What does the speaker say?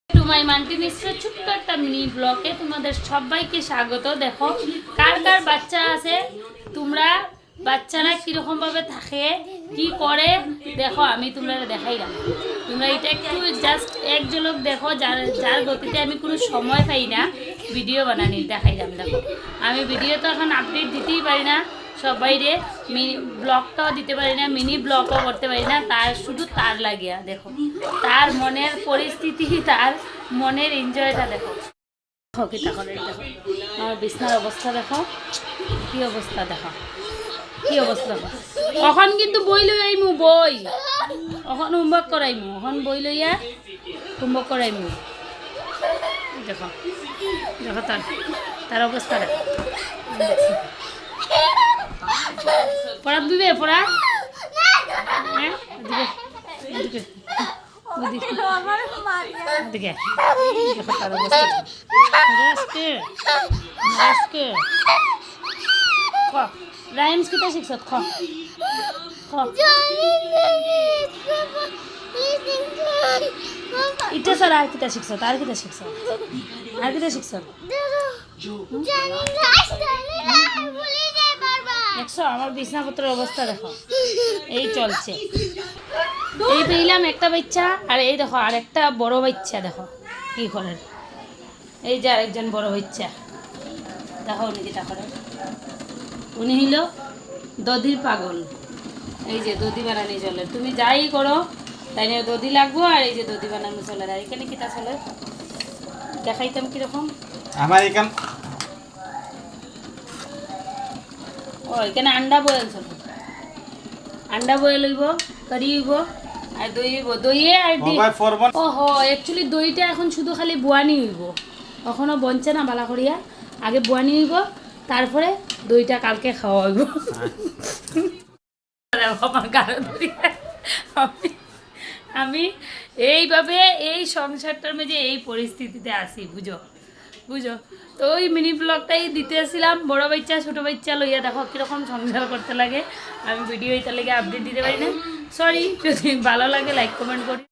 To my Manti মিশ্র ছোট্ট একটা mini ব্লগে তোমাদের সবাইকে স্বাগত। দেখো কার কার বাচ্চা আছে, তোমরা বাচ্চারা কীরকম ভাবে থাকে কি করে দেখো, আমি তোমরা দেখাইলাম। তোমরা এটা একটু জাস্ট এক ঝলক দেখো, যার গতিতে আমি কোনো সময় পাই না ভিডিও বানানি দেখাইলাম। দেখো আমি ভিডিও তো এখন আপডেট দিতেই পারি না সবাইরে, মিনি ব্লগটাও দিতে পারি না, মিনি ব্লগও করতে পারি না, তার শুধু তার লাগিয়া দেখো, তার মনের পরিস্থিতি, তার মনের এনজয়টা দেখো। কিতা করে দেখো, আমার বিছনার অবস্থা দেখো, কি অবস্থা দেখো, কি অবস্থা। এখন কিন্তু বই লই আইমু, বই এখন হোমওয়ার্ক করাইমু, এখন বই লইয়া হোমওয়ার্ক করাইমু। দেখো দেখো তার অবস্থা দেখো। পড়া দিবে, পড়া হ্যাঁ দিবে দিকে দেখো তার অবস্থা। রাইমস কিতা শিখছত খ ইটা স্যার আর কিতা শিখছত, আর কিতা শিখছত, আর কিতা শিখছত দেখছো। আমার বিছনাপত্রের অবস্থা দেখো, এই চলছে। এই পেলাম একটা বাচ্চা, আর এই দেখো আর একটা বড় বাচ্চা দেখো কি করেন। এই যে আরেকজন বড় বাচ্চা দেখো উনি যেটা করেন, উনি হইল দধির পাগল। এই যে দধি বানানি চলে, তুমি যাই করো তাই নিয়ে দধি লাগবো, আর এই যে দধি বানানো চলে। আর এখানে কিটা চলে দেখাইতাম কিরকম। আমার এখানে ও এখানে আন্ডা বয়েল চলে, আন্ডা বয়েল হইব, কারি হইব, আর দই হইব, দইয়ে আর ওহো অ্যাকচুয়ালি দইটা এখন শুধু খালি বুয়ানি হইব, এখনও বনছে না বালা করিয়া। আগে বুয়ানি হইব, তারপরে দইটা কালকে খাওয়া হইব। আমি এইভাবে এই সংসারটার মধ্যে এই পরিস্থিতিতে আসি, বুঝো বুঝো। তো ওই মিনি ব্লগটাই দিতে আসছিলাম, বড় বাচ্চা ছোটো বাচ্চা লইয়া দেখো কীরকম সংসার করতে লাগে। আমি ভিডিও এটা লেগে আপডেট দিতে পারি না, সরি। যদি ভালো লাগে লাইক কমেন্ট করি।